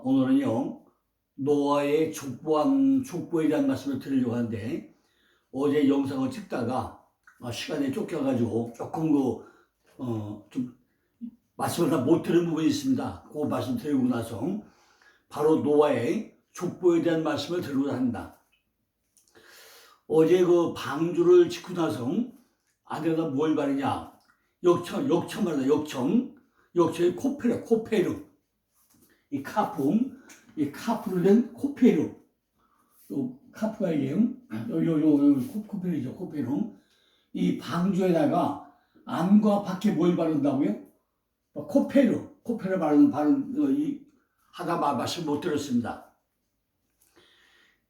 오늘은요, 노아의 족보에 대한 말씀을 드리려고 하는데, 어제 영상을 찍다가 시간에 쫓겨가지고 조금 좀 말씀을 다 못 들은 부분이 있습니다. 그 말씀 드리고 나서 바로 노아의 족보에 대한 말씀을 드리고자 합니다. 어제 그 방주를 짓고 나서 안에다 뭘 바르냐? 역청 말이다. 역청의 코페르. 이 카프로 된 코페르. 요 카프가 이게요. 코페르죠. 코페르. 이 방주에다가 안과 밖에 뭘 바른다고요? 코페르 하다 말씀 못 들었습니다.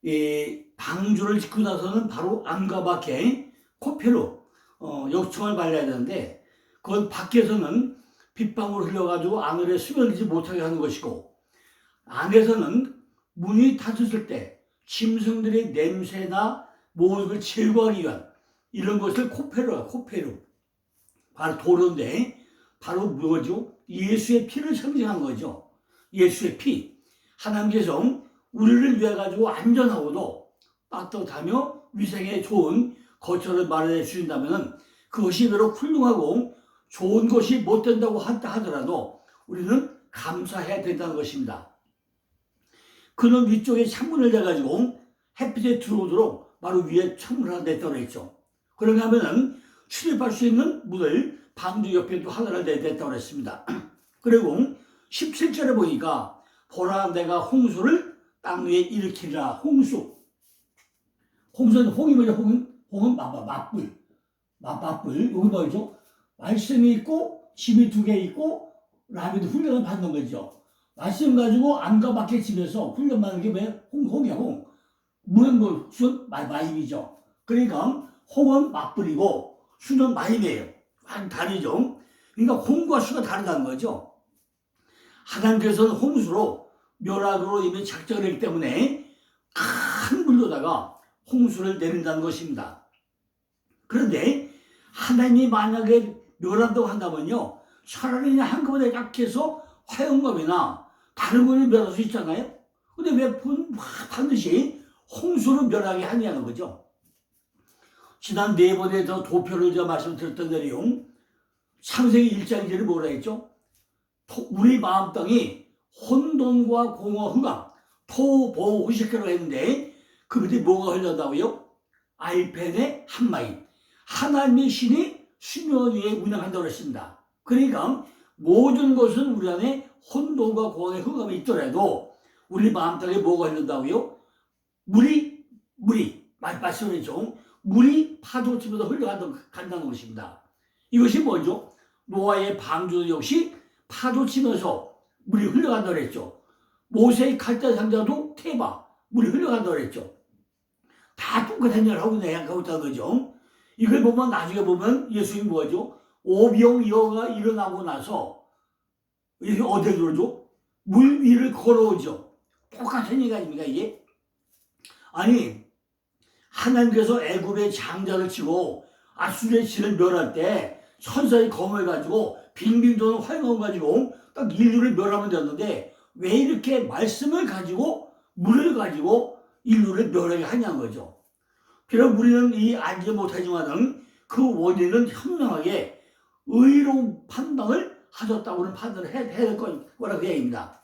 이 방주를 짓고 나서는 바로 안과 밖에 코페르 역청을 발라야 되는데, 그건 밖에서는 빗방울 흘려가지고 안으로 스며들지 못하게 하는 것이고, 안에서는 문이 닫혔을 때 짐승들의 냄새나 모욕을 제거하기 위한 이런 것을 코페르 바로 도로인데, 바로 뭐죠? 예수의 피를 상징한 거죠. 예수의 피. 하나님께서 우리를 위해 가지고 안전하고도 따뜻하며 위생에 좋은 거처를 마련해 주신다면 그것이 비록 훌륭하고 좋은 것이 못 된다고 하더라도 우리는 감사해야 된다는 것입니다. 그는 위쪽에 창문을 내가지고 햇빛에 들어오도록 바로 위에 창문을 하나 냈다고 했죠. 그런가 하면은 출입할 수 있는 문을 방주 옆에도 하나를 냈다고 했습니다. 그리고 17절에 보니까 보라 내가 홍수를 땅 위에 일으키리라. 홍수는 홍이 뭐죠? 홍은 맞불. 여기 뭐죠? 말씀이 있고 짐이 2개 있고 라비도 훈련을 받는 거죠. 말씀 가지고 안과 밖에 집에서 훈련 받는 게 왜? 홍이야. 물은 뭐 수는 마임이죠. 그러니까 홍은 맞불이고 수는 마임이에요. 완전 다르죠. 그러니까 홍과 수가 다르다는 거죠. 하나님께서는 홍수로 멸악으로 이미 작정을 했기 때문에 큰 물로다가 홍수를 내린다는 것입니다. 그런데 하나님이 만약에 멸한다고 한다면요, 차라리 한꺼번에 약해서 화영검이나 다른 것을 멸할 수 있잖아요. 근데 왜 반드시 홍수로 멸하게 하냐는 거죠. 지난 4번에 더 도표를 제가 말씀드렸던 내용, 창세기 1장 1절에 뭐라 했죠? 우리 마음 땅이 혼돈과 공허 흑암, 토보호 후식회로 했는데 그 밑에 뭐가 흘러나오요? 알펜의 한마인, 하나님의 신이 수면 위에 운행한다고 했습니다. 그러니까 모든 것은 우리 안에 혼돈과 공허의 흑암이 있더라도 우리 마음 땅에 뭐가 흘러나오요? 물이 말씀이죠. 물이 파도치면서 흘러간다는 것입니다. 이것이 뭐죠? 노아의 방주 역시 파도치면서 물이 흘러간다고 했죠. 모세의 칼날 상자도 테바, 물이 흘러간다고 했죠. 다 똑같은 일을 하고 있다는 거죠. 이걸 보면 나중에 보면 예수님이 뭐죠? 오병이어가 일어나고 나서 이게 어디에 들어오죠? 물 위를 걸어오죠. 똑같은 얘기 아닙니까 이게? 아니, 하나님께서 애굽의 장자를 치고 아수르의 진을 멸할 때 천사의 검을 가지고 빙빙 도는 활검을 가지고 딱 인류를 멸하면 되는데 왜 이렇게 말씀을 가지고 물을 가지고 인류를 멸하게 하냐는 거죠. 비록 우리는 이 알지 못하지만은 그 원인은 현명하게 의로운 판단을 하셨다고는 판단을 해야 될 거라 그 얘기입니다.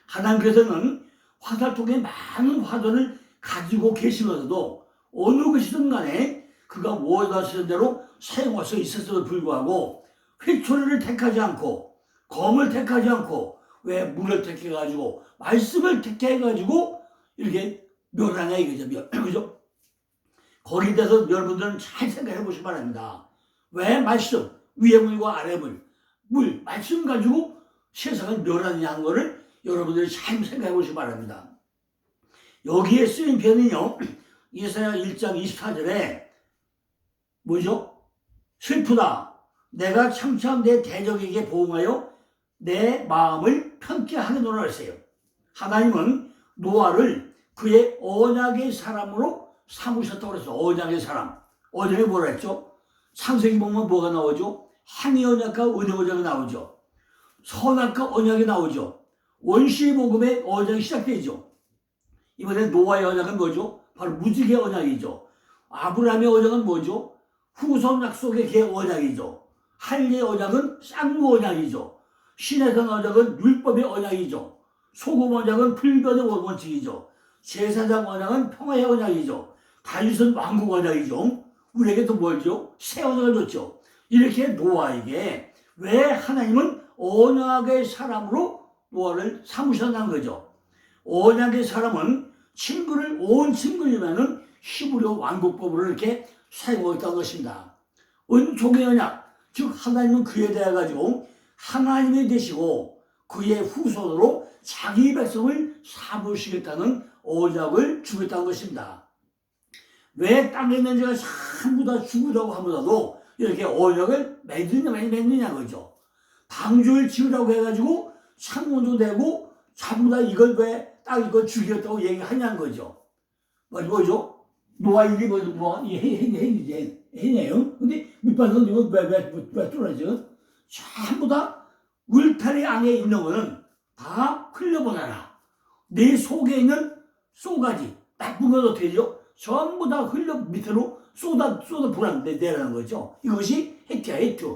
하나님께서는 화살통에 많은 화살을 가지고 계시면서도 어느 것이든 간에 그가 원하시는 대로 사용할 수 있었음에도 불구하고 회초리를 택하지 않고 검을 택하지 않고 왜 물을 택해가지고 말씀을 택해가지고 이렇게 멸하냐 이거죠. 그죠? 거기에 대해서 여러분들은 잘 생각해 보시기 바랍니다. 왜 말씀, 위에 물과 아래 물, 말씀 가지고 세상을 멸하느냐 하는 거를 여러분들이 잘 생각해 보시기 바랍니다. 여기에 쓰인 표현은요, 이사야 1장 24절에 뭐죠? 슬프다. 내가 창창 내 대적에게 보응하여 내 마음을 편케 하겠노라 했어요. 하나님은 노아를 그의 언약의 사람으로 삼으셨다고 그랬어요. 언약의 사람. 언약이 뭐라 했죠? 창세기 보면 뭐가 나오죠? 행위 언약과 은혜 언약이 나오죠. 선악과 언약이 나오죠. 원시 복음의 언약이 시작되죠. 이번에 노아의 언약은 뭐죠? 바로 무지개 언약이죠. 아브라함의 언약은 뭐죠? 후손 약속의 개 언약이죠. 할례의 언약은 쌍무 언약이죠. 신해선 언약은 율법의 언약이죠. 소금 언약은 불변의 원칙이죠. 제사장 언약은 평화의 언약이죠. 다윗은 왕국 언약이죠. 우리에게 또 뭘죠? 새 언약을 줬죠. 이렇게 노아에게 왜 하나님은 언약의 사람으로 노아를 삼으셨다는 거죠. 언약의 사람은 친구를 온 친구이면은 히브리어 완곡법으로 이렇게 사용하고 있다는 것입니다. 은총의 언약, 즉 하나님은 그에 대해 가지고 하나님이 되시고 그의 후손으로 자기 백성을 삼으시겠다는 언약을 주겠다는 것입니다. 왜 땅에 있는 자가 전부 다 죽으라고 하보다도 이렇게 언약을 맺느냐 거죠. 방주를 지으라고 해가지고 창문도 되고 전부 다 이걸 왜 땅 이걸 죽이겠다고 얘기하냐는 거죠. 뭐죠? 노아 일이 해네요. 근데 밑바닥은 이거 왜 뚫어져? 전부 다 울타리 안에 있는 거는 다 흘려보내라. 내 속에 있는 쏘가지, 나쁜 건 어떻게 되죠? 전부 다 흘려 밑으로 쏟아 내라는 거죠. 이것이 해티야, 해티.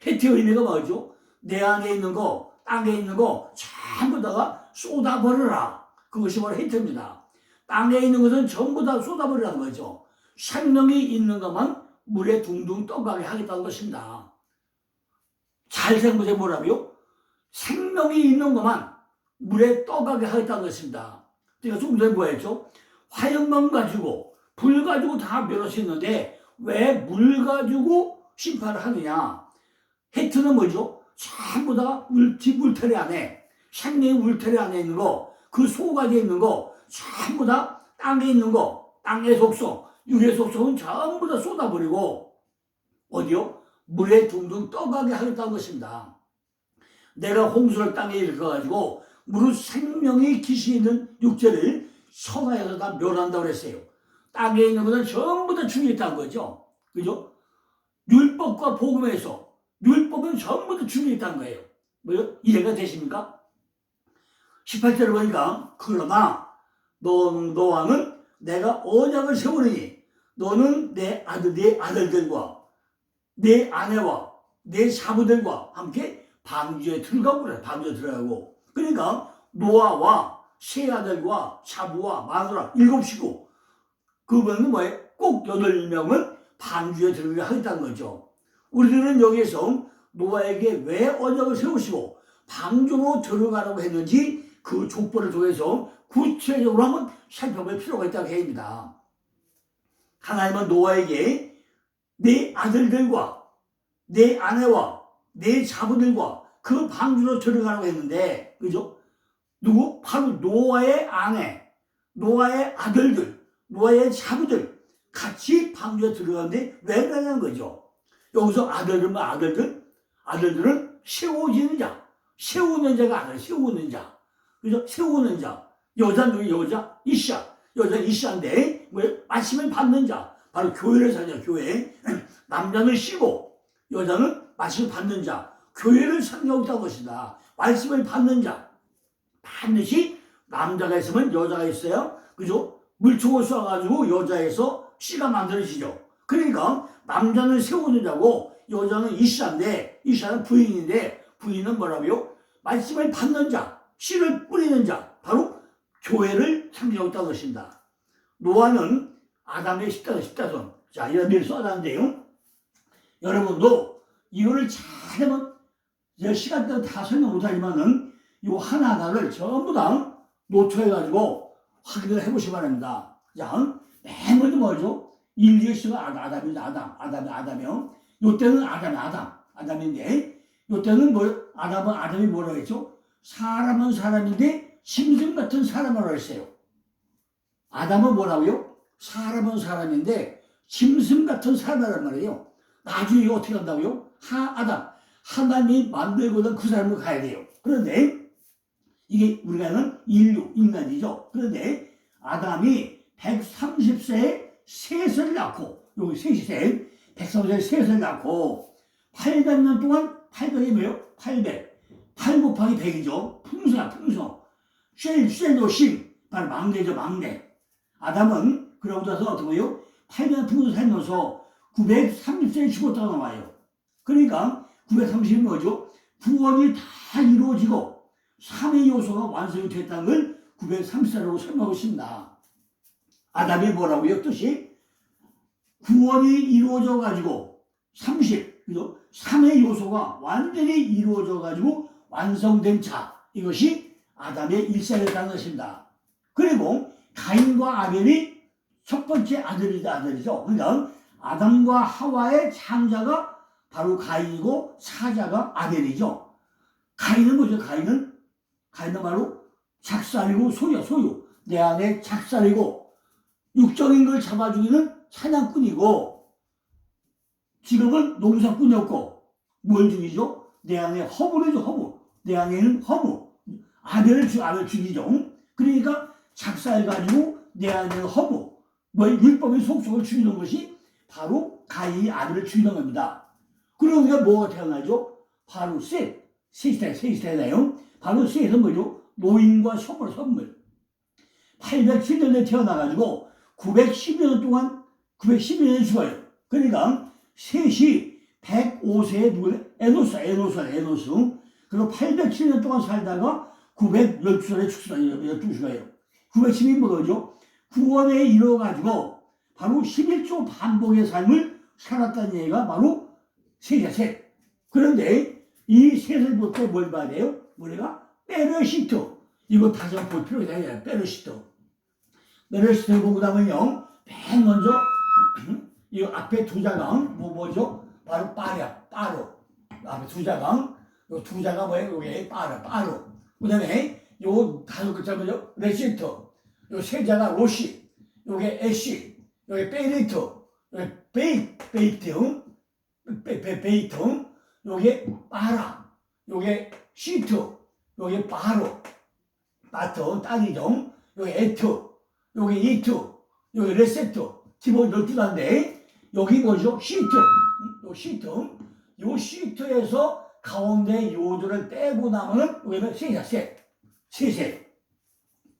해티의 의미가 뭐죠? 내 안에 있는 거, 땅에 있는 거 전부 다가 쏟아버려라. 그것이 바로 해티입니다. 땅에 있는 것은 전부 다 쏟아버리라는 거죠. 생명이 있는 것만 물에 둥둥 떠가게 하겠다는 것입니다. 잘 생각해 뭐라고요? 생명이 있는 것만 물에 떠가게 하겠다는 것입니다. 제가 조금 전에 뭐 했죠? 화염만 가지고 불 가지고 다 멸할 수 있는데 왜 물 가지고 심판을 하느냐? 해트는 뭐죠? 전부 다 울타리 안에, 생명의 울타리 안에 있는 거, 그 속가지에 있는 거, 전부 다 땅에 있는 거, 땅의 속성, 육의 속성은 전부 다 쏟아버리고 어디요? 물에 둥둥 떠가게 하겠다는 것입니다. 내가 홍수를 땅에 일으켜가지고 무릇 생명의 기시 있는 육체를 선하에서 다 멸한다고 그랬어요. 땅에 있는 것은 전부 다 죽이겠다는 거죠. 그죠? 율법과 복음에서 율법은 전부 다 죽이겠다는 거예요. 뭐요? 이해가 되십니까? 18절을 보니까 그러나 너와는 내가 언약을 세우느니 너는 내 아들들과 내 아내와 내 사부들과 함께 방주에 들어가고 그래. 방주에 들어가고. 그러니까 노아와 세 아들과 사부와 마누라 7식구 그분은 뭐예요? 꼭 8명은 방주에 들어가게 하겠다는 거죠. 우리들은 여기에서 노아에게 왜 언약을 세우시고 방주로 들어가라고 했는지 그 족보를 통해서 구체적으로 한번 살펴볼 필요가 있다고 합니다. 하나님은 노아에게 내 아들들과 내 아내와 내 자부들과 그 방주로 들어가라고 했는데, 그죠? 누구? 바로 노아의 아내, 노아의 아들들, 노아의 자부들 같이 방주에 들어가는데 왜 그러냐는 거죠. 여기서 아들들은 세워지는 자, 세우는 자가 아니라 세우는 자. 그죠? 세우는 자. 여자는 여자, 이샤. 여자 이샤인데, 말씀을 받는 자. 바로 교회를 사냐, 교회. 남자는 쉬고, 여자는 말씀을 받는 자. 교회를 상징하고 있다는 것이다. 말씀을 받는 자. 반드시 남자가 있으면 여자가 있어요. 그죠? 물총을 쏴가지고 여자에서 씨가 만들어지죠. 그러니까 남자는 세우는 자고, 여자는 이샤인데, 이샤는 부인인데, 부인은 뭐라고요? 말씀을 받는 자. 씨를 뿌리는 자, 바로 교회를 상징하고 있다는 것입니다. 노아는 아담의 10다손. 자, 이런 일을 써놨는데요. 여러분도 이거를 잘하면, 시간 때문에 다 설명 못하지만은, 이 하나하나를 전부 다 노트해가지고 확인을 해보시기 바랍니다. 자, 맨 먼저 뭐죠? 인류의 시가 아담이요. 요때는 아담인데, 요때는 아담이 뭐라고 했죠? 사람은 사람인데 짐승 같은 사람이라고 했어요. 아담은 뭐라고요? 사람은 사람인데 짐승 같은 사람이란 말이에요. 나중에 이거 어떻게 한다고요? 하나님이 만들고는 그 사람으로 가야 돼요. 그런데 이게 우리가 아는 인간이죠. 그런데 아담이 130세에 셋을 낳고, 여기 셋이 130세에 셋을 낳고 800년 동안 800이 뭐예요? 800 8 곱하기 100이죠. 풍수야, 풍수. 쉘도 심. 바로 망대죠, 망대. 아담은 그러고 나서 어떻게 해요? 8년 풍수 살면서 930세에 죽었다가 나와요. 그러니까 930이 뭐죠? 구원이 다 이루어지고 3의 요소가 완성이 됐다는 걸 930세라고 설명하고 있습니다. 아담이 뭐라고요? 뜻이 구원이 이루어져 가지고 30, 그죠? 3의 요소가 완전히 이루어져 가지고 완성된 자, 이것이 아담의 일생이라는 것입니다. 그리고 가인과 아벨이 첫 번째 아들이죠. 그러니까 아담과 하와의 창자가 바로 가인이고 사자가 아벨이죠. 가인은 뭐죠? 가인은 바로 작살이고 소유. 내 안에 작살이고 육적인 걸 잡아 죽이는 사냥꾼이고, 지금은 농사꾼이었고 뭘 죽이죠? 내 안에 허물이죠. 허물. 내 안에는 허물. 아벨을 죽이죠. 그러니까 작살 가지고 내 안에는 허물, 뭐 율법의 속속을 죽이는 것이 바로 가인이 아벨을 죽이는 겁니다. 그리고 우리가 뭐가 태어나죠? 바로 셋이잖아요. 바로 셋은 뭐죠? 노인과 선물. 807년에 태어나가지고 912년 동안 912년에 죽어요. 그러니까 셋이 105세에 누구래? 에노스. 그리고 807년 동안 살다가 912살에 죽어요. 910이 뭐죠? 구원에 이뤄가지고 바로 11조 반복의 삶을 살았다는 얘기가 바로 셋이야, 셋. 그런데 이 셋을 볼 때 뭘 봐야 돼요? 우리가 베르시트. 이거 다시 한번 볼 필요가 있어요. 베르시트를 보고 나면요, 맨 먼저 이 앞에 두 자강 뭐죠? 바로 빠로. 앞에 두 자강, 요 두 자가 뭐예요? 요게 빠로. 그다음에 요 다섯 글자 뭐죠? 레시트. 요 세 자가 로시. 요게 에시. 요게 베리트. 요게 베이트. 요게 빠라. 요게 시트. 요게 바트 땅이죠. 요게 에트. 요게 이트. 요게 레세트. 기본 12단데 여기 뭐죠? 시트. 요 시트에서 가운데 요들을 빼고 나면은 여기는 셋.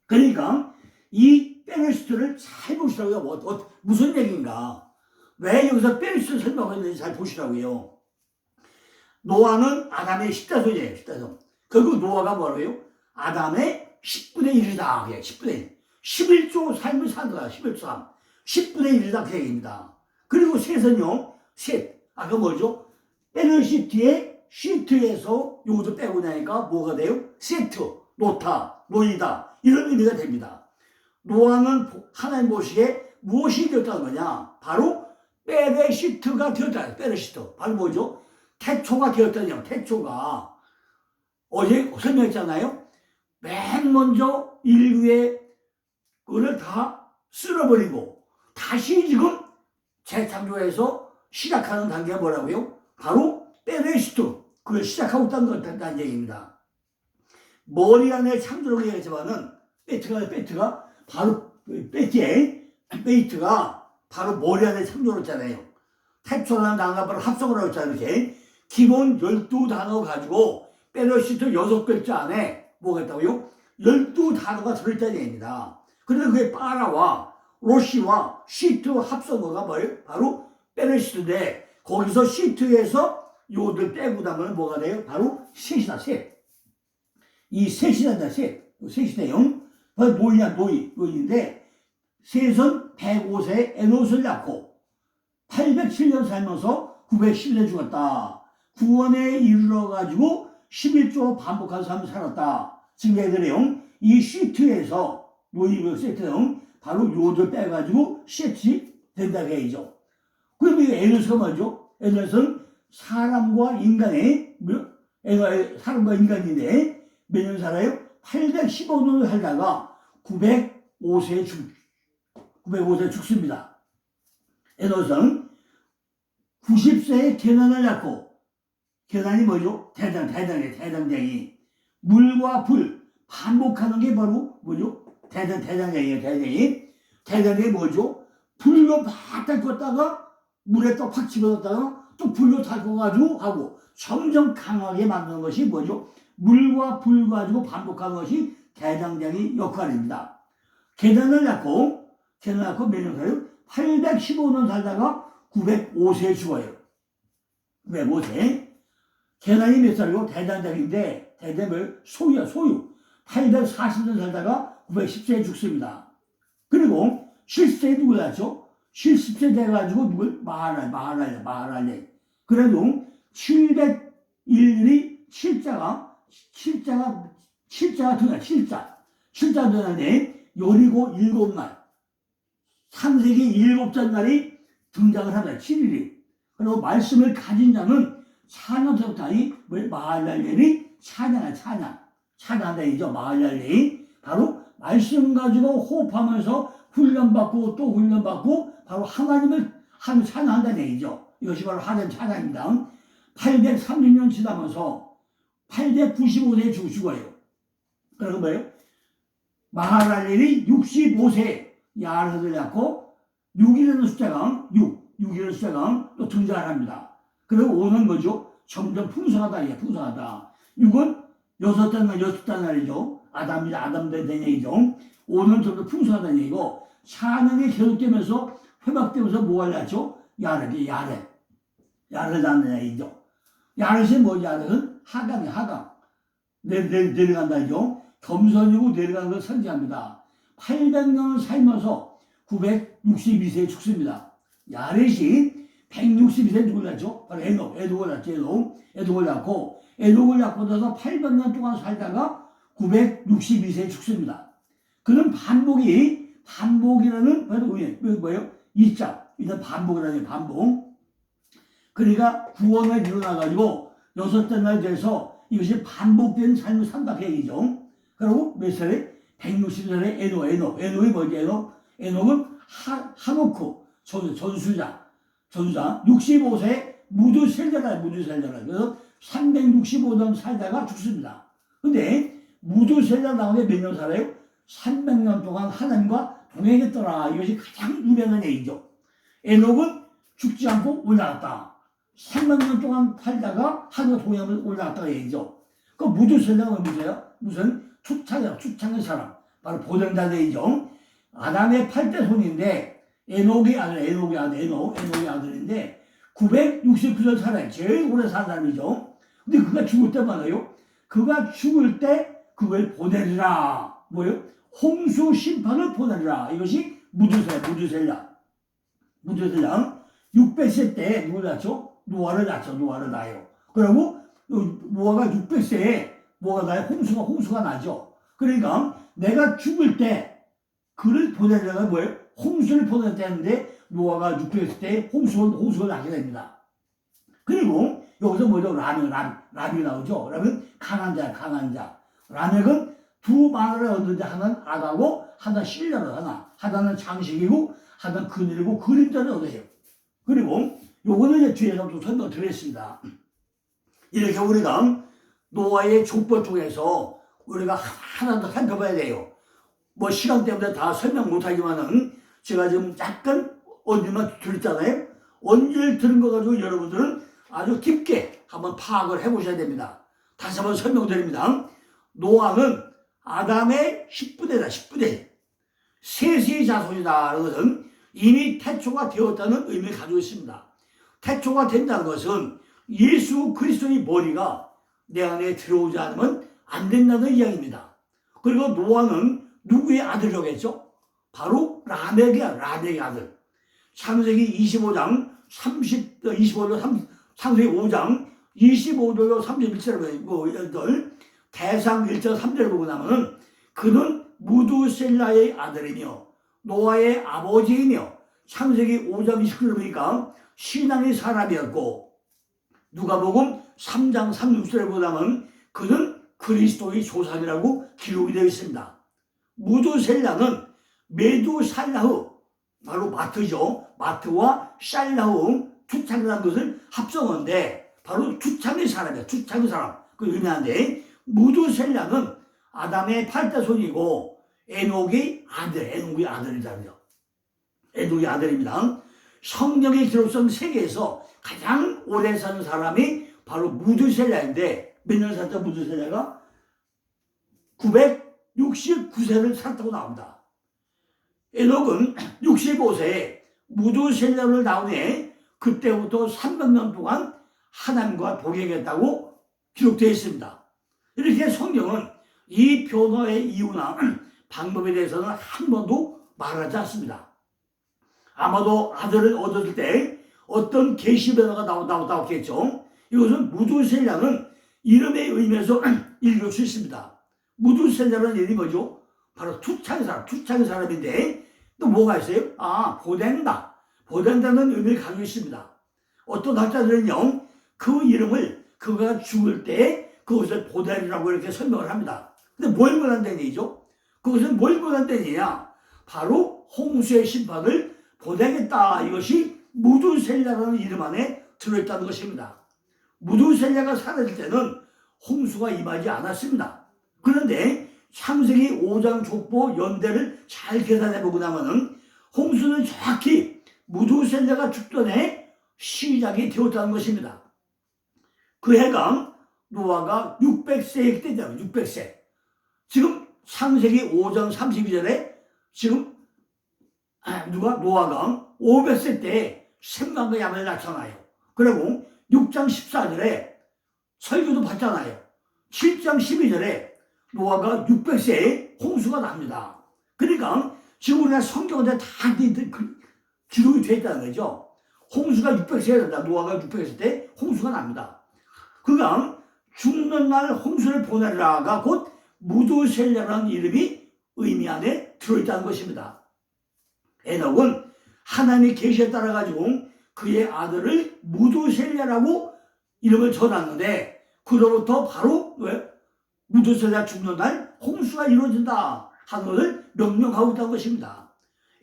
그러니까 이 베르시트를 잘 보시라고요. 무슨 얘기인가? 왜 여기서 베르시트를 설명하는지 잘 보시라고요. 노아는 아담의 10다손이에요. 10다손. 그리고 노아가 뭐라고요? 아담의 10분의 1이다. 그게 10분의 1. 11조 삶을 산다. 11조 10분의 1이다. 그 얘기입니다. 그리고 셋은요. 아까 뭐죠? 베르시트의 시트에서 요것도 빼고 나니까 뭐가 돼요? 세트, 노이다. 이런 의미가 됩니다. 노아는 하나님 보시기에 무엇이 되었다는 거냐? 바로 베르시트가 되었다. 베르시트. 바로 뭐죠? 태초가 되었다니요. 태초가. 어제 설명했잖아요. 맨 먼저 인류의 그걸 다 쓸어버리고 다시 지금 재창조해서 시작하는 단계가 뭐라고요? 바로 베르시트. 그걸 시작하고 있다는 얘기입니다. 머리 안에 창조라고 얘기했지만은 베이트가 바로 베이트가 바로 머리 안에 창조를 했잖아요. 태초라는 단어가 바로 합성을 하고 있잖아요. 이렇게 기본 12단어 가지고 베르시트 6글자 안에 뭐가 있다고요? 12단어가 들어있다는 얘기입니다. 그런데 그게 빠라와 로시와 시트 합성어가 뭐예요? 바로 베르시트인데 거기서 시트에서 요들 빼고 나면 뭐가 돼요? 바로 셋이다, 셋. 이 셋이다, 셋. 셋이네요. 노인인데 셋은 105세에 에노스를 낳고 807년 살면서 910년 죽었다. 구원에 이르러가지고 11조 반복한 삶을 살았다. 지금 얘들이요. 이 시트에서 노인 세트는 바로 요들 빼가지고 셋이 된다고 얘기죠. 그럼 이 에노스가 뭐죠? 에노스는 사람과 인간인데 몇 년 살아요? 815년을 살다가 905세에 죽습니다. 에노스는 90세에 게난을 낳고, 게난이 뭐죠? 대장쟁이. 물과 불 반복하는 게 바로 뭐죠? 대장쟁이에요. 대장쟁이 뭐죠? 불로 팍 닦았다가 물에 또 팍 집어넣었다가 또 불로 닦아가지고 하고 점점 강하게 만드는 것이 뭐죠? 물과 불 가지고 반복하는 것이 대장장의 역할입니다. 계단을 낳고 몇 년 살아요? 815년 살다가 905세에 죽어요. 905세. 계단이 몇 살이고 대장장인데 대장을 소유야, 소유. 840년 살다가 910세에 죽습니다. 그리고 7세에 누구 낳죠? 70세 돼가지고 누굴? 마하랄레. 그래도 701년이 칠자가 등장, 칠자 등장에 여리고 7날, 창세기 7째 날이 등장을 합니다. 7일이. 그리고 말씀을 가진 자는 찬양부터 마하랄렐이 찬양한다 이죠. 마하랄렐이 바로 말씀 가지고 호흡하면서 훈련받고 또 훈련받고 바로 하나님을 찬양한다는 얘기죠. 이것이 바로 하나님 찬양입니다. 830년 지나면서 895세에 죽어요. 그리고 뭐예요? 마하랄렐이 65세 야르를 낳고 6이라는 숫자가 6이라는 숫자가 또 등장을 합니다. 그리고 5는 뭐죠? 점점 풍성하다. 풍성하다. 6은 6단날이죠. 아담 된 얘기죠. 5는 점점 풍성하다는 얘기고, 찬양이 계속되면서 회복되면서 뭐가 났죠? 야렛 낳는 얘기죠. 야렛이 뭐지? 야렛은 하강. 내려간다죠. 겸손이고 내려가는 걸 선지합니다. 800년을 살면서 962세에 죽습니다. 야렛이 162세에 누굴 낳죠? 바로 에녹을 낳죠. 에녹을 낳고 나서 800년 동안 살다가 962세에 죽습니다. 그는 반복이라는 뭐예요? 일단 반복이라는 반복. 그러니까 구원을 이루어가지고 6째 날 돼서 이것이 반복된 삶을 산다 그 얘기죠. 그리고 몇 살에? 160살에 에녹이 뭐지? 에녹은 하노크 전수자 65세 무드셀자라. 그래서 365년 살다가 죽습니다. 근데 무드셀자 나오는데 몇 년 살아요? 300년 동안 하나님과 동행했더라. 이것이 가장 유명한 얘기죠. 에녹은 죽지 않고 올라갔다. 300년 동안 살다가 하나님과 동행하면서 올라갔다가 얘기죠. 그 무드셀자는 뭐예요? 무슨 초창의 사람. 바로 보존자 얘기죠. 아담의 8대 손인데 에녹의 아들인데 969년 살아요. 제일 오래 산 사람이죠. 근데 그가 죽을 때 말이에요. 그가 죽을 때 그걸 보내리라. 뭐예요? 홍수 심판을 보내리라. 이것이 무드셀라. 600세 때 누굴 낳죠? 노아를 낳아요. 그리고 노아가 600세에 뭐가 나요? 홍수가 나죠. 그러니까 내가 죽을 때 그를 보내려가 뭐예요? 홍수를 보냈다는데 노아가 600세 때 홍수가 나게 됩니다. 그리고 여기서 뭐죠? 람이 나오죠. 람은 강한 자. 라멕은 두 마누라를 얻는데 하나는 악하고 하나는 신뢰를 하나는 장식이고 하나는 그늘이고 그림자를 얻어요. 그리고 요거는 이제 뒤에서 또 설명드리겠습니다. 이렇게 우리가 노아의 족보 중에서 우리가 하나 더 살펴봐야 돼요. 뭐 시간 때문에 다 설명 못하지만은 제가 지금 약간 언질만 들었잖아요. 언질 들은 거 가지고 여러분들은 아주 깊게 한번 파악을 해보셔야 됩니다. 다시 한번 설명드립니다. 노아는 아담의 10분의 셋의 자손이다. 그것은 이미 태초가 되었다는 의미를 가지고 있습니다. 태초가 된다는 것은 예수 그리스도의 머리가 내 안에 들어오지 않으면 안 된다는 이야기입니다. 그리고 노아는 누구의 아들이라고 했죠? 바로 라멕의 아들. 창세기 25장 31절로 대상 1절 3절을 보고 나면은 그는 무두셀라의 아들이며 노아의 아버지이며 창세기 5장 29절 보니까 신앙의 사람이었고 누가복음 3장 36절을 보자면 그는 그리스도의 조상이라고 기록이 되어 있습니다. 무두셀라는 메두살라흐 바로 마트죠. 마트와 샬라흐 투창이라는 것을 합성어인데 바로 투창의 사람이야. 투창의 사람. 그 의미하는데 무두셀라는 아담의 8대 손이고 에녹의 아들이잖아요. 에녹의 아들입니다. 성경의 기록성 세계에서 가장 오래 사는 사람이 바로 무드셀라인데 몇 년 살았다 무드셀라가 969세를 살았다고 나옵니다. 에녹은 65세에 무드셀라를 낳으니 그때부터 300년 동안 하나님과 동행했다고 기록되어 있습니다. 이렇게 성경은 이 변화의 이유나 방법에 대해서는 한 번도 말하지 않습니다. 아마도 아들을 얻었을 때 어떤 계시 변화가 나왔겠죠. 이것은 무드셀라는 이름의 의미에서 읽을 수 있습니다. 무드셀라는 이름이 뭐죠? 바로 투창의 사람인데 또 뭐가 있어요? 보댄다는 의미를 가지고 있습니다. 어떤 학자들은요, 그 이름을 그가 죽을 때 그것을 보댄이라고 이렇게 설명을 합니다. 근데 뭘 보댄다는 얘기죠? 그것은 뭘 보댄다는 얘기냐? 바로 홍수의 심판을 보내겠다. 이것이 무드셀라라는 이름 안에 들어있다는 것입니다. 무드셀라가 사라질 때는 홍수가 임하지 않았습니다. 그런데 창세기 5장 족보 연대를 잘 계산해보고 나면은 홍수는 정확히 무드셀라가 죽던 해 시작이 되었다는 것입니다. 그 해가 노아가 600세일 때잖아요. 600세. 지금 창세기 5장 32절에 지금 노아가 500세 때 샘과 야만을 낳잖아요. 그리고 6장 14절에 설교도 받잖아요. 7장 12절에 노아가 600세에 홍수가 납니다. 그러니까 지금 우리가 성경에 다 기록이 되어 있다는 거죠. 홍수가 600세에 난다. 노아가 600세 때 홍수가 납니다. 그가 죽는 날 홍수를 보내라가 곧 무드셀라라는 이름이 의미 안에 들어있다는 것입니다. 에녹은 하나님의 계시에 따라 가지고 그의 아들을 무드셀라라고 이름을 전했는데 그로부터 바로 무드셀라 죽는 날 홍수가 이루어진다 하는 것을 명령하고 있다는 것입니다.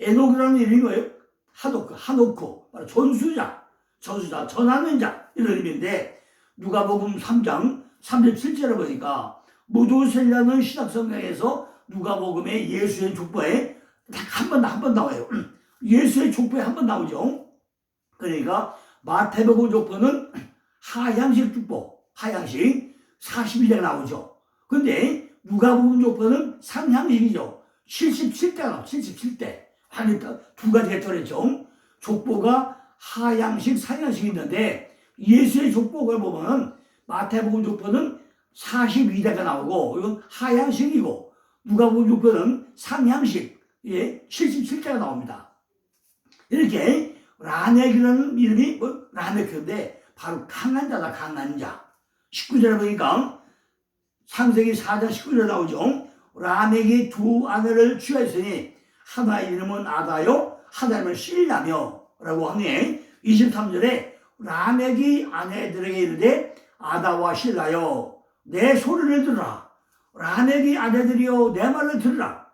에녹이라는 이름이 뭐예요? 하노크, 바로 전수자, 전하는 자 이런 의미인데 누가복음 3장 37절에 보니까 무드셀라는 신약성경에서 누가복음의 예수의 족보에 한 번 나와요. 예수의 족보에 한 번 나오죠. 그러니까 마태복음 족보는 하향식 족보, 하향식 41대가 나오죠. 근데 누가복음 족보는 상향식이죠. 77대가 나와요. 77대. 하니까 두 가지가 들어있죠. 족보가 하향식, 상향식이 있는데 예수의 족보를 보면 마태복음 족보는 42대가 나오고 이건 하향식이고 누가복음 족보는 상향식 77대가 나옵니다. 이렇게 라멕이라는 이름이 라멕인데 바로 강한 자다. 강한 자. 19절에 보니까 창세기 4장 19절에 나오죠. 라멕이 두 아내를 취하였으니 하나의 이름은 아다요 하나의 이름은 실라며 라고 하니 23절에 라멕이 아내들에게 이르되 아다와 실라여 내 소리를 들으라. 라멕이 아내들이여 내 말을 들으라.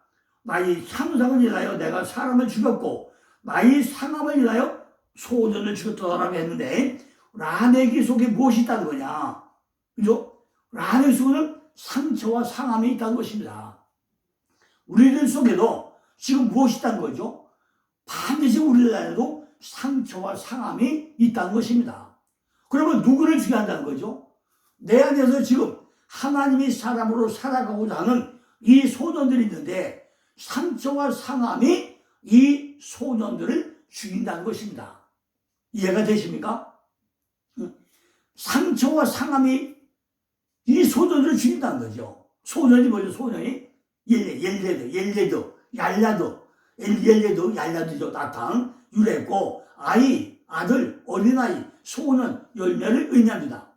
나의 상상을 인하여 내가 사람을 죽였고 나의 상함을 인하여 소년을 죽였다라고 했는데 라멕이 속에 무엇이 있다는 거냐? 그죠? 라멕 속에는 상처와 상함이 있다는 것입니다. 우리들 속에도 지금 무엇이 있다는 거죠? 반드시 우리들 안에도 상처와 상함이 있다는 것입니다. 그러면 누구를 죽여야 한다는 거죠? 내 안에서 지금 하나님이 사람으로 살아가고자 하는 이 소년들이 있는데 상처와 상함이 이 소년들을 죽인다는 것입니다. 이해가 되십니까? 상처와 상함이 이 소년들을 죽인다는 거죠. 소년이 뭐죠? 소년이 옐레드, 얄라드죠. 따탕, 유래고, 아들, 어린아이, 소년, 열매를 의미합니다.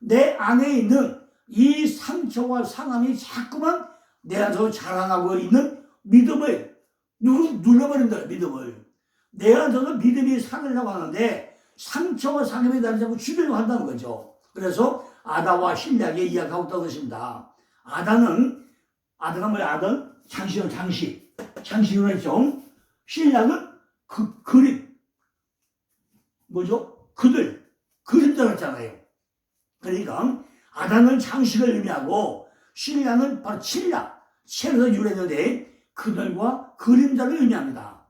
내 안에 있는 이 상처와 상함이 자꾸만 내 안에서 자라나고 있는 믿음을 눌러버린다. 믿음을. 내 안에서 믿음이 살으려고 하는데 상처와 상함이 나를 자꾸 죽이려고 한다는 거죠. 그래서 아다와 신략에 이야기하고 있다는 것입니다. 아다가 뭐야? 아다는 장식으로 했죠. 신략은 그림. 뭐죠? 그림자 같잖아요. 그러니까 아다는 장식을 의미하고 신략은 바로 칠에서 유래되는데 그늘과 그림자를 의미합니다.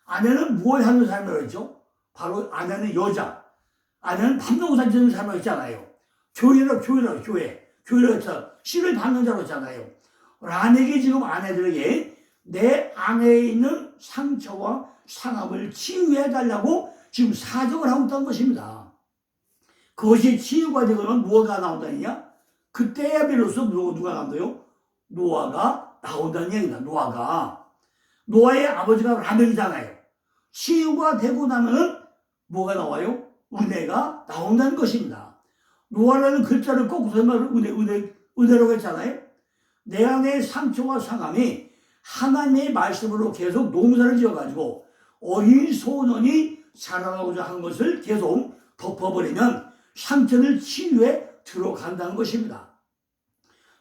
아내는 무엇을 하는 사람이라고 했죠? 바로 아내는 여자. 아내는 밤농사 짓는 사람이라고 했잖아요. 교회로 해서 씨를 받는 자로 했잖아요. 라멕이 지금 아내들에게 내 안에 있는 상처와 상함을 치유해달라고 지금 사정을 하고 있다는 것입니다. 그것이 치유가 되고는 무엇가 나온다느냐? 그때야 비로소 누가 나온다요? 노아가 나온다는 얘기다. 노아의 아버지가 라멕이잖아요. 치유가 되고 나면은 뭐가 나와요? 은혜가 나온다는 것입니다. 노아라는 글자를 거꾸로 은혜라고 했잖아요. 내 안의 상처와 상함이 하나님의 말씀으로 계속 농사를 지어가지고 어린 소년이 자라나고자 하는 것을 계속 덮어버리면 상처를 치유에 들어간다는 것입니다.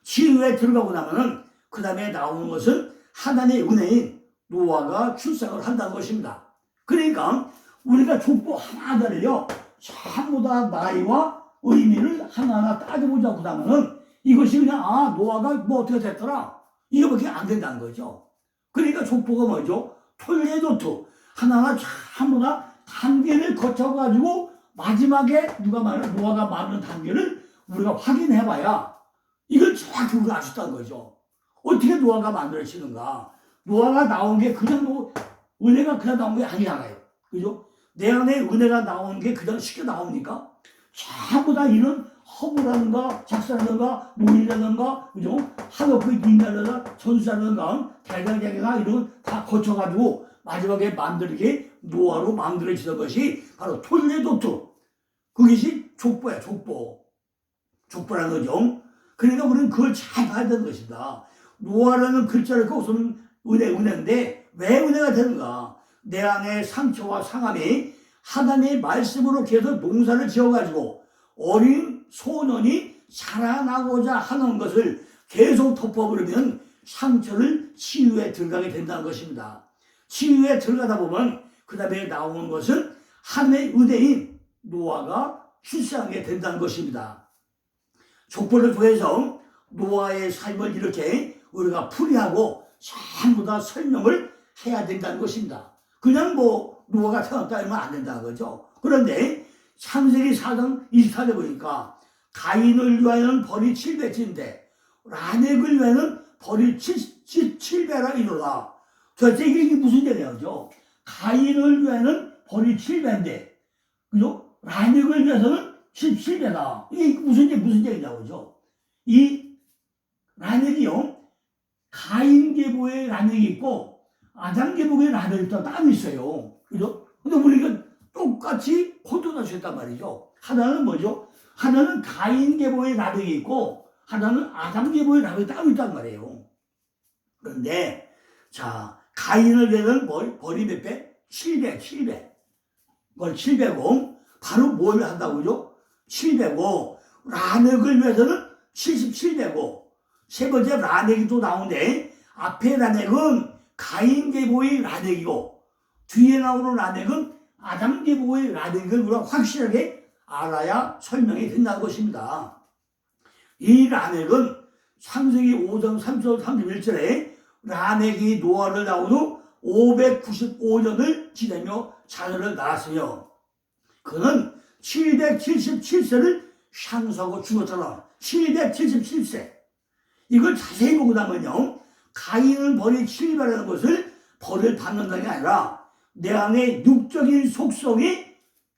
치유에 들어가고 나면은 그 다음에 나오는 것은 하나님의 은혜인 노아가 출생을 한다는 것입니다. 그러니까 우리가 족보 하나하나를요 전부 다 나이와 의미를 하나하나 따져보자고 하면은 이것이 그냥 노아가 뭐 어떻게 됐더라 이거밖에 안 된다는 거죠. 그러니까 족보가 뭐죠? 톨레도트 하나하나 전부 다 단계를 거쳐가지고 마지막에 노아가 말하는 단계를 우리가 확인해봐야 이걸 정확히 우리가 알 수 있다는 거죠. 어떻게 노아가 만들어지는가? 노아가 나온 게 그냥 은혜가 그냥 나온 게 아니잖아요. 그죠? 내 안에 은혜가 나오는 게 그냥 쉽게 나옵니까? 전부 다 이런 허브라든가 작사라든가 논이라든가 그죠? 하노크 인자라든가 전수라든가 대장장이나 이런 다 거쳐가지고 마지막에 만들게 노아로 만들어지는 것이 바로 톨레도트. 그것이 족보야, 족보라는 거죠. 그러니까 우리는 그걸 잘 봐야 되는 것이다. 노아라는 글자를 거기서는 은혜인데 왜 은혜가 되는가? 내 안에 상처와 상함이 하나님의 말씀으로 계속 농사를 지어가지고 어린 소년이 자라나고자 하는 것을 계속 덮어버리면 상처를 치유에 들어가게 된다는 것입니다. 치유에 들어가다 보면 그 다음에 나오는 것은 하나님의 은혜인 노아가 출생하게 된다는 것입니다. 족보를 통해서 노아의 삶을 이렇게 우리가 풀이하고 전부 다 설명을 해야 된다는 것입니다. 그냥 노아가 태어났다 하면 안 된다는 거죠. 그런데 창세기 4장 24절에 보니까 가인을 위하여는 벌이 700인데 라멕을 위하여는 벌이 7배라 이르라. 도대체 이게 무슨 얘기죠? 가인을 위하여는 벌이 7배인데 그죠? 라멕을 위해서는 17배다. 이게 무슨 얘기냐고죠? 이 라멕이요 가인 계보의 라멕이 있고 아담 계보의 라멕이 또 따로 있어요. 그죠? 근데 우리가 똑같이 혼돈하셨단 말이죠. 하나는 뭐죠? 하나는 가인 계보의 라멕이 있고 하나는 아담 계보의 라멕이 따로 있단 말이에요. 그런데 자 가인을 위해서는 벌이 몇 배? 700. 벌 700고 바로 뭘 한다고요? 700고 라멕을 위해서는 77배고 세 번째 라멕이 또 나오는데 앞에 라멕은 가인 계보의 라멕이고 뒤에 나오는 라멕은 아담 계보의 라멕을 우리가 확실하게 알아야 설명이 된다는 것입니다. 이 라멕은 창세기 5장 30절 31절에 라멕이 노아를 낳은 후 595년을 지내며 자녀를 낳았으며 그는 777세를 상수하고 죽었잖아. 777세. 이걸 자세히 보고 나면요. 가인은 벌이 7배라는 것을 벌을 받는다는 게 아니라 내 안에 육적인 속성이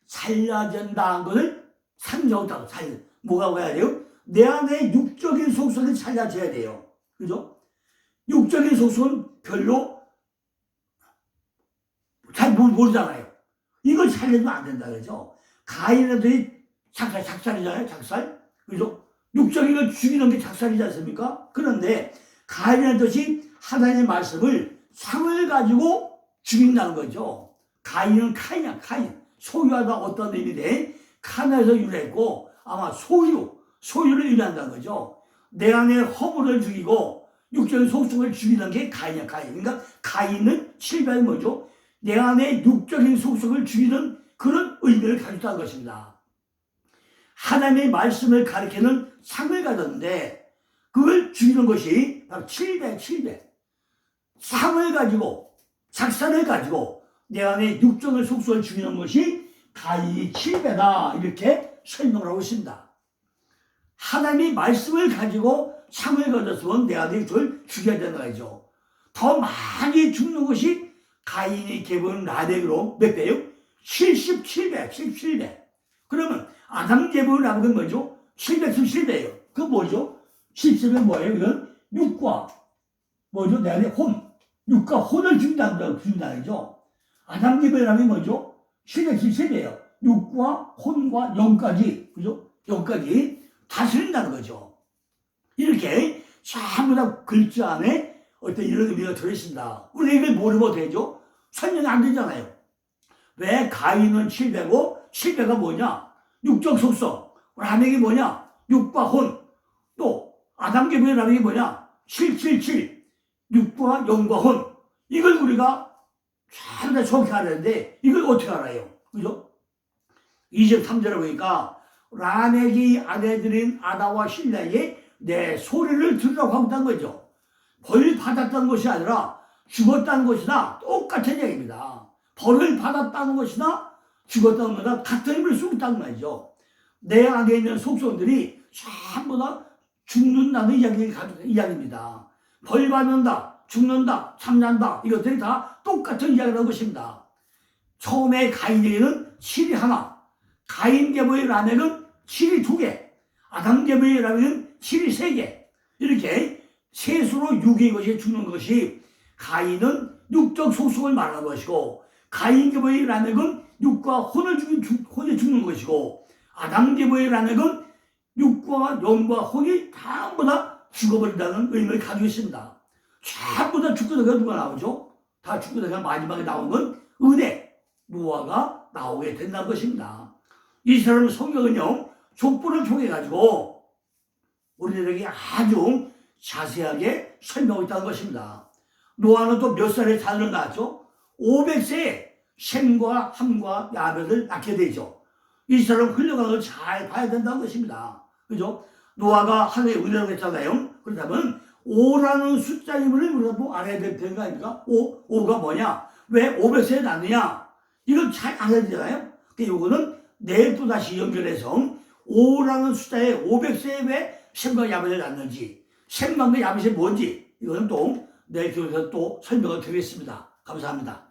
살려진다는 것을 상정하고 뭐가 와야 돼요? 내 안에 육적인 속성이 살려져야 돼요. 그죠? 육적인 속성은 별로 잘 모르잖아요. 이걸 살려주면 안 된다 그러죠. 가인애들이 작살이잖아요. 작살. 그죠? 육적인 걸 죽이는 게 작살이지 않습니까? 그런데 가인의 뜻이 하나님의 말씀을 상을 가지고 죽인다는 거죠. 가인은 카인이야. 카인. 소유하다 어떤 의미인데 카나에서 유래했고 아마 소유를 의미한다는 거죠. 내 안에 허물을 죽이고 육적인 속성을 죽이는 게 가인이야. 가인. 그러니까 가인은 7배의 뭐죠? 내 안에 육적인 속성을 죽이는 그런 의미를 가지고 있다는 것입니다. 하나님의 말씀을 가리키는 상을 가졌는데 그걸 죽이는 것이 바로 7배. 상을 가지고 작살을 가지고 내 안에 육적인 속성을 죽이는 것이 가인이 7배다 이렇게 설명을 하고 있습니다. 하나님이 말씀을 가지고 창을 거뒀으면 내 아들이 그걸 죽여야 되는 거죠. 더 많이 죽는 것이 가인이 계보는 라멕으로 몇 배요? 77배, 77배. 그러면 아담 계보는 라멕은 뭐죠? 777배예요. 그 뭐죠? 77배 뭐예요? 이건 육과 뭐죠? 내 안에 혼. 육과 혼을 준다는 거죠. 아담 계보는 라멕이 뭐죠? 777배예요. 육과 혼과 영까지, 그죠? 영까지 다스린다는 거죠. 이렇게 전부 다 글자 안에 어떤 이런 의미가 들어있습니다. 우리가 이걸 모르면 되죠? 설명이 안 되잖아요. 왜 가인은 7배고 7배가 뭐냐? 육적 속성. 라멕이 뭐냐? 육과 혼. 또 아담 계보의 라멕이 뭐냐? 777. 육과 영과 혼. 이걸 우리가 전부 다 정확히 알았는데 이걸 어떻게 알아요? 그죠? 23절에 보니까 라멕이 아내들인 아다와 실라에게 내 소리를 들으라고 하고 있다는 거죠. 벌 받았다는 것이 아니라 죽었다는 것이나 똑같은 얘기입니다. 벌을 받았다는 것이나 죽었다는 것이나 같은 힘을 쓰고 있다는 말이죠. 내 안에 있는 속성들이 전부 다 죽는다는 이야기입니다. 벌 받는다, 죽는다, 참난다, 이것들이 다 똑같은 이야기라는 것입니다. 처음에 가인에게는 7이 하나, 가인 계보의 라멕은 7이 2개, 아담 계보의 라멕은 7이 3개. 이렇게 셋으로 6의 것이 죽는 것이 가인은 육적 속성을 말하는 것이고, 가인 계보의 라멕은 육과 혼을 죽는 것이고, 아담 계보의 라멕은 육과 영과 혼이 전부 다 죽어버린다는 의미를 가지고 있습니다. 전부 다 죽고 나가 누가 나오죠? 다 죽고 나가 마지막에 나온 건 은혜, 노아가 나오게 된다는 것입니다. 이 사람 성경은요, 족보를 통해 가지고 우리들에게 아주 자세하게 설명하고 있다는 것입니다. 노아는 또 몇 살에 자녀를 낳았죠? 500세에 셈과 함과 야벳을 낳게 되죠. 이 사람 흘러가는 걸 잘 봐야 된다는 것입니다. 그죠? 노아가 하늘에 은혜라고 했잖아요. 그렇다면 5라는 숫자임을 우리가 뭐 알아야 되는 거 아닙니까? 5가 뭐냐? 왜 500세에 낳느냐? 이걸 잘 알아야 되잖아요. 그러니까 이거는 내일 또 다시 연결해서 5라는 숫자에 500세에 왜 셈과 야벳을 낳는지, 셈과 야벳이 뭔지, 이거는 또 내일 교회에서 또 설명을 드리겠습니다. 감사합니다.